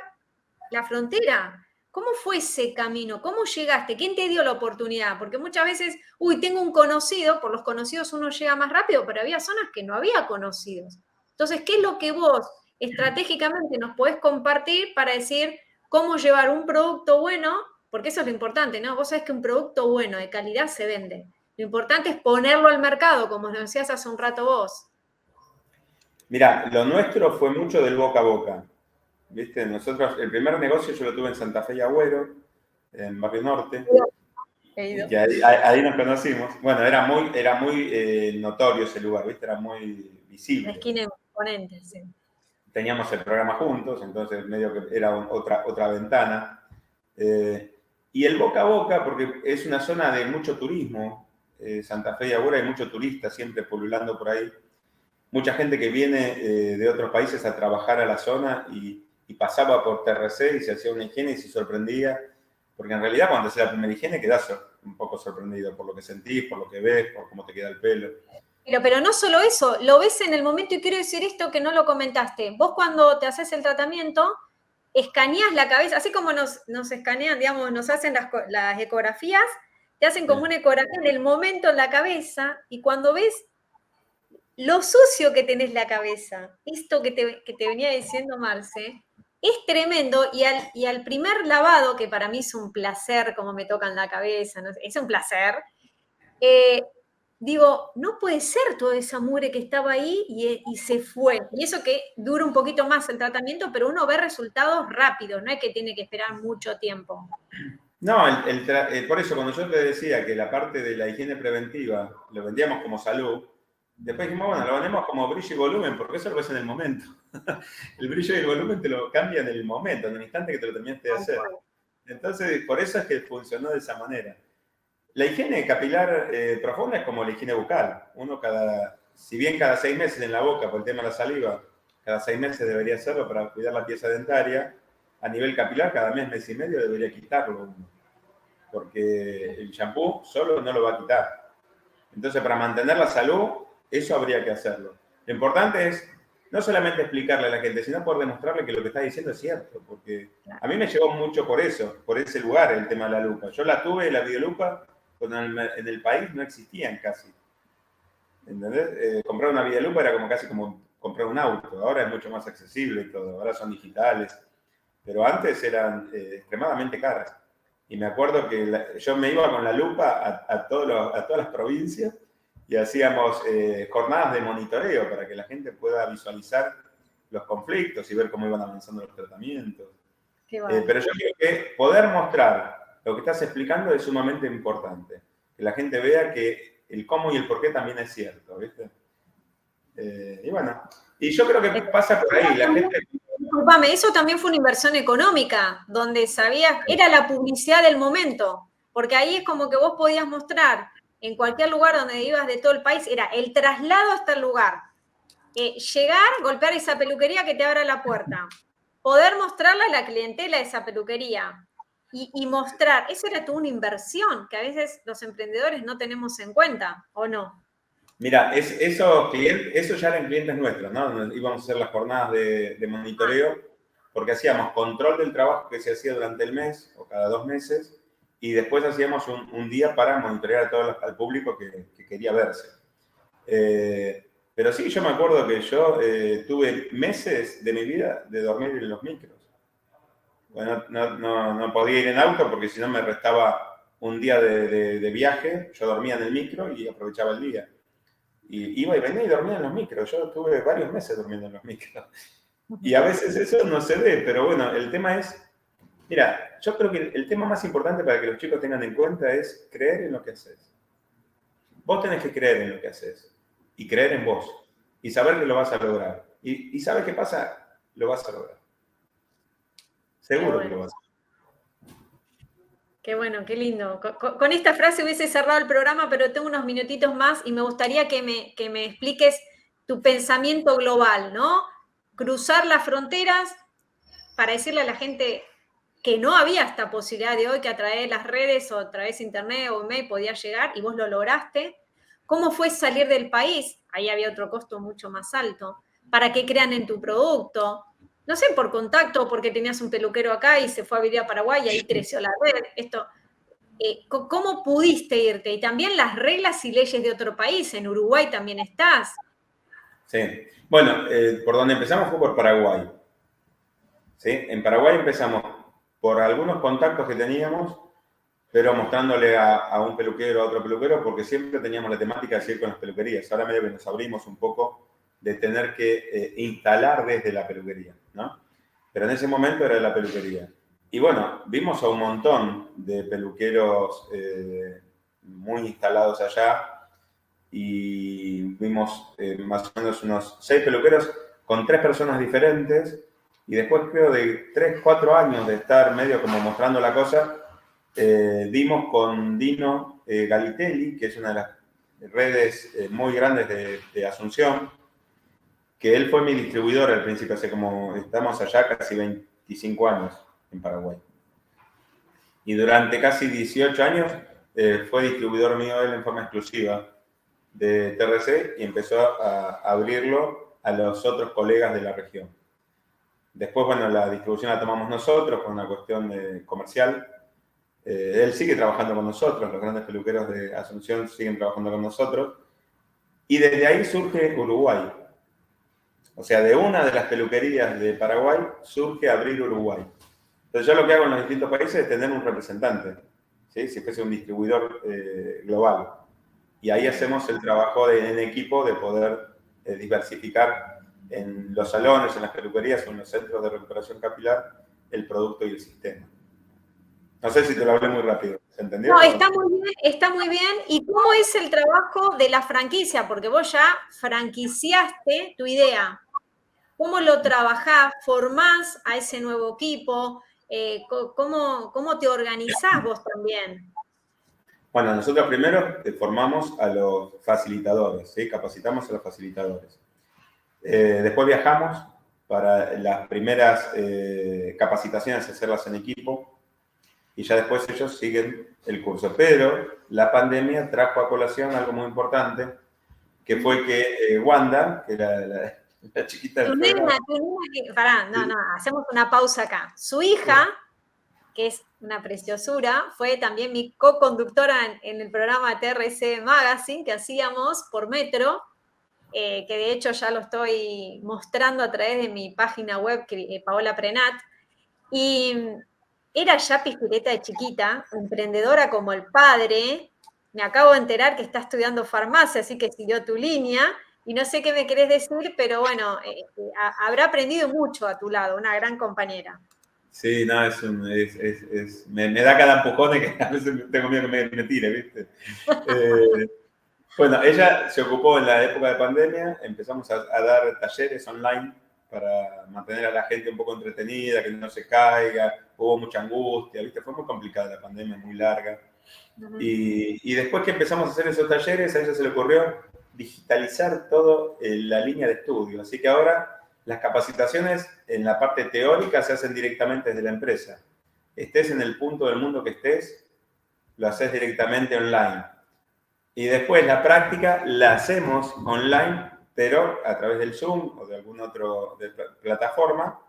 la frontera? ¿Cómo fue ese camino? ¿Cómo llegaste? ¿Quién te dio la oportunidad? Porque muchas veces, tengo un conocido, por los conocidos uno llega más rápido, pero había zonas que no había conocidos. Entonces, ¿qué es lo que vos estratégicamente nos podés compartir para decir cómo llevar un producto bueno? Porque eso es lo importante, ¿no? Vos sabés que un producto bueno, de calidad, se vende. Lo importante es ponerlo al mercado, como nos decías hace un rato vos.
Mirá, lo nuestro fue mucho del boca a boca. ¿Viste? Nosotros, el primer negocio yo lo tuve en Santa Fe y Agüero, en Barrio Norte. Y ahí nos conocimos. Bueno, era muy notorio ese lugar, ¿viste? Era muy visible.
La esquina imponente, sí.
Teníamos el programa juntos, entonces medio que era otra ventana. Y el boca a boca, porque es una zona de mucho turismo. Santa Fe y Agüero hay mucho turista siempre pululando por ahí. Mucha gente que viene de otros países a trabajar a la zona y pasaba por TRC y se hacía una higiene y se sorprendía. Porque en realidad cuando haces la primera higiene quedás un poco sorprendido por lo que sentís, por lo que ves, por cómo te queda el pelo.
Pero no solo eso, lo ves en el momento, y quiero decir esto que no lo comentaste. Vos cuando te haces el tratamiento, escaneás la cabeza, así como nos escanean, digamos, nos hacen las ecografías, te hacen como una ecografía en el momento en la cabeza, y cuando ves lo sucio que tenés la cabeza, esto que te venía diciendo Marce, es tremendo, y al primer lavado, que para mí es un placer, como me tocan la cabeza, ¿no? Es un placer, digo, no puede ser toda esa mugre que estaba ahí y se fue. Y eso que dura un poquito más el tratamiento, pero uno ve resultados rápidos, no es que tiene que esperar mucho tiempo.
No, por eso cuando yo te decía que la parte de la higiene preventiva lo vendíamos como salud, después dijimos, bueno, lo vendemos como brillo y volumen, porque eso lo ves en el momento. El brillo y el volumen te lo cambian en el momento, en el instante que te lo terminaste de hacer. Entonces, por eso es que funcionó de esa manera. La higiene capilar profunda es como la higiene bucal. Uno si bien cada 6 meses en la boca, por el tema de la saliva, cada 6 meses debería hacerlo para cuidar la pieza dentaria, a nivel capilar, cada mes y medio debería quitarlo uno. Porque el shampoo solo no lo va a quitar. Entonces, para mantener la salud, eso habría que hacerlo. Lo importante es no solamente explicarle a la gente, sino poder demostrarle que lo que está diciendo es cierto. Porque a mí me llevó mucho por eso, por ese lugar, el tema de la lupa. Yo la tuve, la videolupa, cuando en el país no existían casi. ¿Entendés? Comprar una Videolupa era como casi como comprar un auto. Ahora es mucho más accesible y todo. Ahora son digitales. Pero antes eran extremadamente caras. Y me acuerdo que yo me iba con la lupa a todas las provincias y hacíamos jornadas de monitoreo para que la gente pueda visualizar los conflictos y ver cómo iban avanzando los tratamientos. Pero yo creo que poder mostrar lo que estás explicando es sumamente importante. Que la gente vea que el cómo y el por qué también es cierto, ¿viste? Y bueno, y yo creo que pasa por ahí. La gente...
Disculpame, eso también fue una inversión económica, donde sabías, era la publicidad del momento, porque ahí es como que vos podías mostrar en cualquier lugar donde ibas de todo el país, era el traslado hasta el lugar. Llegar, golpear esa peluquería que te abra la puerta. Poder mostrarle a la clientela de esa peluquería. Y mostrar, eso era toda una inversión que a veces los emprendedores no tenemos en cuenta, ¿o no?
Mira, eso ya eran clientes nuestros, ¿no? Íbamos a hacer las jornadas de monitoreo porque hacíamos control del trabajo que se hacía durante el mes o cada 2 meses y después hacíamos un día para monitorear a todo al público que quería verse. Pero sí, yo me acuerdo que yo tuve meses de mi vida de dormir en los micros. Bueno, no podía ir en auto porque si no me restaba un día de viaje. Yo dormía en el micro y aprovechaba el día. Y iba y venía y dormía en los micros. Yo tuve varios meses durmiendo en los micros. Y a veces eso no se ve, pero bueno, el tema es... Mira, yo creo que el tema más importante para que los chicos tengan en cuenta es creer en lo que haces. Vos tenés que creer en lo que haces y creer en vos y saber que lo vas a lograr. Y ¿sabes qué pasa? Lo vas a lograr. Seguro que lo vas a lograr.
Qué bueno, qué lindo. Con esta frase hubiese cerrado el programa, pero tengo unos minutitos más y me gustaría que me expliques tu pensamiento global, ¿no? Cruzar las fronteras para decirle a la gente que no había esta posibilidad de hoy, que a través de las redes o a través de internet o email podía llegar y vos lo lograste. ¿Cómo fue salir del país? Ahí había otro costo mucho más alto. Para que crean en tu producto. No sé, por contacto, porque tenías un peluquero acá y se fue a vivir a Paraguay y ahí creció la red. ¿Cómo pudiste irte? Y también las reglas y leyes de otro país. En Uruguay también estás.
Sí. Bueno, por donde empezamos fue por Paraguay. ¿Sí? En Paraguay empezamos por algunos contactos que teníamos, pero mostrándole a un peluquero, a otro peluquero, porque siempre teníamos la temática de ir con las peluquerías. Ahora medio que nos abrimos un poco de tener que instalar desde la peluquería, ¿no? Pero en ese momento era de la peluquería. Y bueno, vimos a un montón de peluqueros muy instalados allá y vimos más o menos unos 6 peluqueros con 3 personas diferentes y después creo de 3, 4 años de estar medio como mostrando la cosa, dimos con Dino Galitelli, que es una de las redes muy grandes de Asunción, que él fue mi distribuidor al principio, hace como, estamos allá casi 25 años en Paraguay. Y durante casi 18 años fue distribuidor mío él en forma exclusiva de TRC y empezó a abrirlo a los otros colegas de la región. Después, bueno, la distribución la tomamos nosotros por una cuestión comercial. Él sigue trabajando con nosotros, los grandes peluqueros de Asunción siguen trabajando con nosotros. Y desde ahí surge Uruguay. O sea, de una de las peluquerías de Paraguay surge abrir Uruguay. Entonces yo lo que hago en los distintos países es tener un representante, ¿sí? Si fuese un distribuidor global. Y ahí hacemos el trabajo en equipo de poder diversificar en los salones, en las peluquerías o en los centros de recuperación capilar el producto y el sistema. No sé si te lo hablé muy rápido, ¿se entendió?
No, está muy bien. ¿Y cómo es el trabajo de la franquicia? Porque vos ya franquiciaste tu idea. ¿Cómo lo trabajás? ¿Formás a ese nuevo equipo? ¿Cómo te organizás vos también?
Bueno, nosotros primero formamos a los facilitadores, ¿sí? Capacitamos a los facilitadores. Después viajamos para las primeras capacitaciones, hacerlas en equipo. Y ya después ellos siguen el curso. Pero la pandemia trajo a colación algo muy importante, que fue que Wanda, que era la chiquita del
Pará, hacemos una pausa acá. Su hija, que es una preciosura. Fue también mi co-conductora en el programa TRC Magazine que hacíamos por Metro, que de hecho ya lo estoy mostrando a través de mi página web, Paola Prenat. Y era ya pistoleta de chiquita, emprendedora como el padre. Me acabo de enterar que está estudiando farmacia, así que siguió tu línea. Y no sé qué me querés decir, pero bueno, habrá aprendido mucho a tu lado, una gran compañera.
Sí, no, me da cada empujón que a veces tengo miedo que me tire, ¿viste? Bueno, ella se ocupó en la época de pandemia, empezamos a dar talleres online para mantener a la gente un poco entretenida, que no se caiga, hubo mucha angustia, ¿viste? Fue muy complicada la pandemia, muy larga. Y después que empezamos a hacer esos talleres, a ella se le ocurrió digitalizar toda la línea de estudio. Así que ahora las capacitaciones en la parte teórica se hacen directamente desde la empresa. Estés en el punto del mundo que estés, lo haces directamente online. Y después la práctica la hacemos online, pero a través del Zoom o de alguna otra plataforma,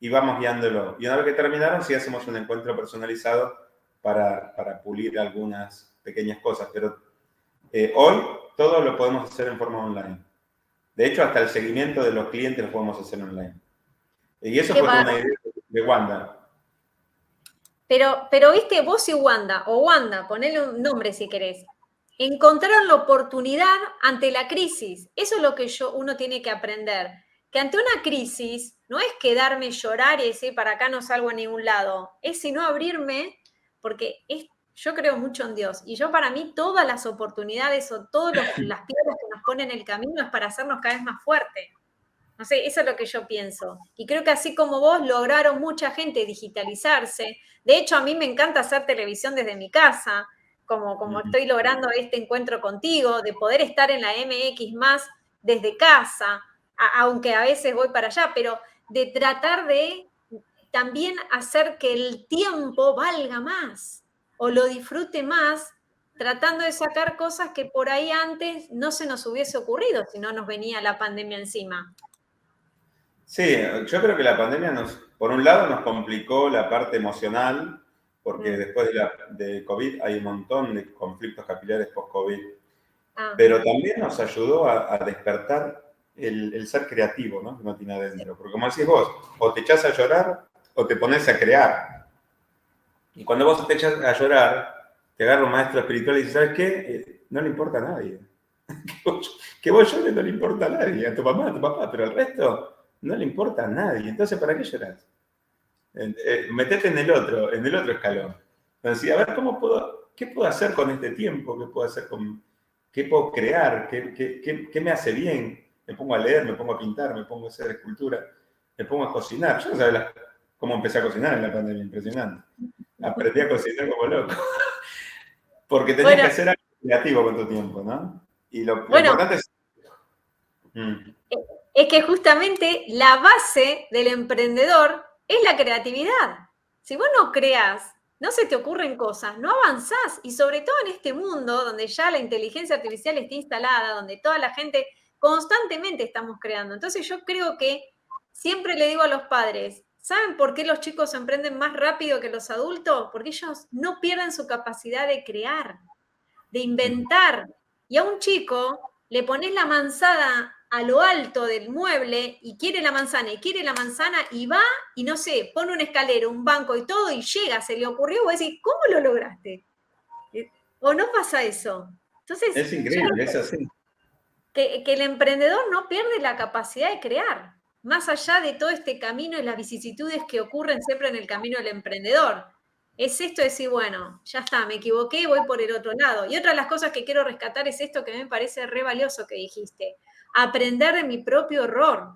y vamos guiándolo. Y una vez que terminaron, sí hacemos un encuentro personalizado para pulir algunas pequeñas cosas. Pero hoy todo lo podemos hacer en forma online. De hecho, hasta el seguimiento de los clientes lo podemos hacer online. Y eso fue una idea de Wanda.
Pero viste, vos y Wanda, o Wanda, ponele un nombre si querés, encontraron la oportunidad ante la crisis. Eso es lo que uno tiene que aprender. Que ante una crisis no es quedarme, llorar y decir, para acá no salgo a ningún lado. Es sino abrirme, porque yo creo mucho en Dios. Y yo para mí todas las oportunidades o todas las piedras que nos ponen en el camino es para hacernos cada vez más fuertes. No sé, eso es lo que yo pienso. Y creo que así como vos, lograron mucha gente digitalizarse. De hecho, a mí me encanta hacer televisión desde mi casa, como estoy logrando este encuentro contigo, de poder estar en la MX más desde casa, aunque a veces voy para allá, pero de tratar de también hacer que el tiempo valga más o lo disfrute más, tratando de sacar cosas que por ahí antes no se nos hubiese ocurrido si no nos venía la pandemia encima.
Sí, yo creo que la pandemia por un lado nos complicó la parte emocional, porque después de COVID hay un montón de conflictos capilares post-COVID, pero también nos ayudó a despertar el ser creativo, ¿no? Que uno tiene adentro. Porque como decís vos, o te echás a llorar o te pones a crear. Y cuando vos te echas a llorar, te agarra un maestro espiritual y dice, ¿sabes qué? No le importa a nadie. Que vos llores no le importa a nadie, a tu mamá, a tu papá, pero al resto no le importa a nadie. Entonces, ¿para qué llorás? Metete en el otro escalón. Entonces, a ver, ¿qué puedo hacer con este tiempo? ¿Qué puedo crear? ¿Qué me hace bien? Me pongo a leer, me pongo a pintar, me pongo a hacer escultura, me pongo a cocinar. Yo no sabía cómo empecé a cocinar en la pandemia, impresionante. Aprendí a cocinar como loco. Porque tenías que hacer algo creativo con tu tiempo, ¿no? Y lo importante es...
Es que justamente la base del emprendedor es la creatividad. Si vos no creás, no se te ocurren cosas, no avanzás. Y sobre todo en este mundo donde ya la inteligencia artificial está instalada, donde toda la gente constantemente estamos creando. Entonces yo creo que siempre le digo a los padres, ¿saben por qué los chicos emprenden más rápido que los adultos? Porque ellos no pierden su capacidad de crear, de inventar. Y a un chico le pones la manzana a lo alto del mueble y quiere la manzana y va y no sé, pone una escalera, un banco y todo y llega, se le ocurrió, vos decís, ¿cómo lo lograste? ¿O no pasa eso? Entonces,
es increíble, es así.
Que el emprendedor no pierde la capacidad de crear, más allá de todo este camino y las vicisitudes que ocurren siempre en el camino del emprendedor. Es esto de decir, bueno, ya está, me equivoqué, voy por el otro lado. Y otra de las cosas que quiero rescatar es esto que me parece re valioso que dijiste, aprender de mi propio error.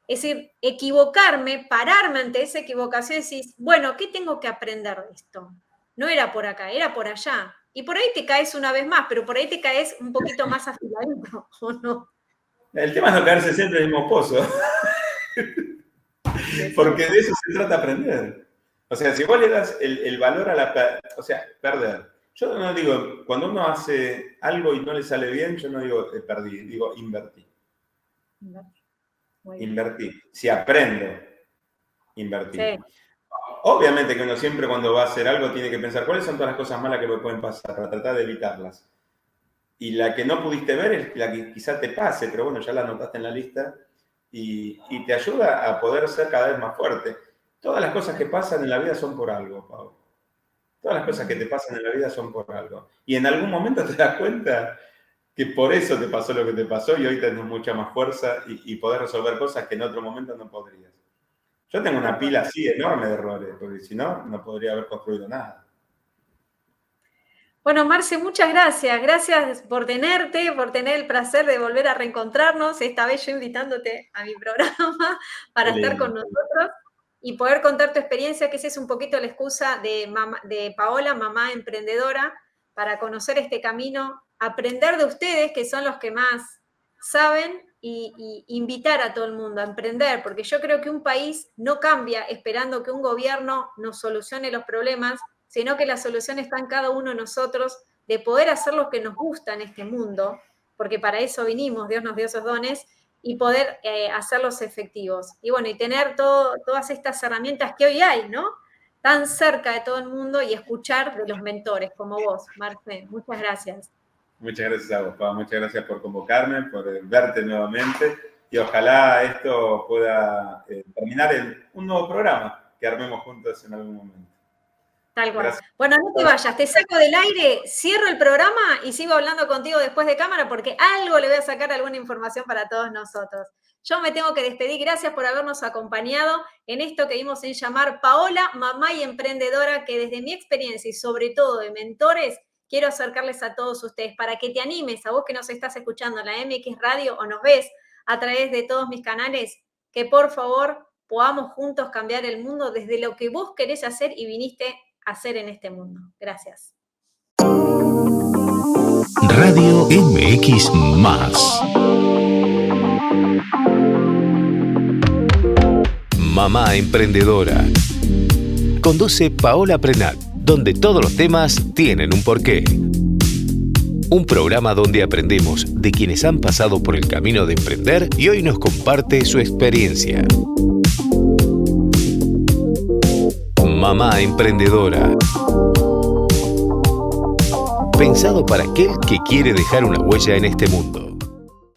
Es decir, equivocarme, pararme ante esa equivocación y decir, bueno, ¿qué tengo que aprender de esto? No era por acá, era por allá. Y por ahí te caes una vez más, pero por ahí te caes un poquito más afiladito, ¿o no?
El tema es no caerse siempre en el mismo pozo. Porque de eso se trata aprender. O sea, si vos le das el valor a perder. Yo no digo, cuando uno hace algo y no le sale bien, yo no digo perdí, digo invertí. Invertí. Si aprendo, invertí. Sí. Obviamente que uno siempre cuando va a hacer algo tiene que pensar cuáles son todas las cosas malas que me pueden pasar para tratar de evitarlas. Y la que no pudiste ver es la que quizás te pase, pero bueno, ya la anotaste en la lista y te ayuda a poder ser cada vez más fuerte. Todas las cosas que pasan en la vida son por algo, Pau. Todas las cosas que te pasan en la vida son por algo. Y en algún momento te das cuenta que por eso te pasó lo que te pasó y hoy tenés mucha más fuerza y podés resolver cosas que en otro momento no podrías. Yo tengo una pila así enorme de errores, porque si no, no podría haber construido nada.
Bueno, Marce, muchas gracias. Gracias por tenerte, por tener el placer de volver a reencontrarnos. Esta vez yo invitándote a mi programa para estar con nosotros y poder contar tu experiencia, que esa es un poquito la excusa de Paola, mamá emprendedora, para conocer este camino, aprender de ustedes, que son los que más saben, y invitar a todo el mundo a emprender, porque yo creo que un país no cambia esperando que un gobierno nos solucione los problemas, sino que la solución está en cada uno de nosotros, de poder hacer lo que nos gusta en este mundo, porque para eso vinimos, Dios nos dio esos dones, y poder hacerlos efectivos. Y bueno, y tener todas estas herramientas que hoy hay, ¿no? Tan cerca de todo el mundo y escuchar de los mentores como vos, Marce. Muchas gracias.
Muchas gracias a vos, Pau. Muchas gracias por convocarme, por verte nuevamente y ojalá esto pueda terminar en un nuevo programa que armemos juntos en algún momento.
Tal cual. Gracias. Bueno, no te vayas, te saco del aire, cierro el programa y sigo hablando contigo después de cámara porque algo le voy a sacar alguna información para todos nosotros. Yo me tengo que despedir. Gracias por habernos acompañado en esto que vimos en llamar Paola, mamá y emprendedora, que desde mi experiencia y sobre todo de mentores, quiero acercarles a todos ustedes para que te animes, a vos que nos estás escuchando en la MX Radio o nos ves a través de todos mis canales, que por favor podamos juntos cambiar el mundo desde lo que vos querés hacer y viniste hacer en este mundo. Gracias.
Radio MX Más. Mamá Emprendedora. Conduce Paola Prenat, donde todos los temas tienen un porqué. Un programa donde aprendemos de quienes han pasado por el camino de emprender y hoy nos comparte su experiencia. Mamá Emprendedora. Pensado para aquel que quiere dejar una huella en este mundo.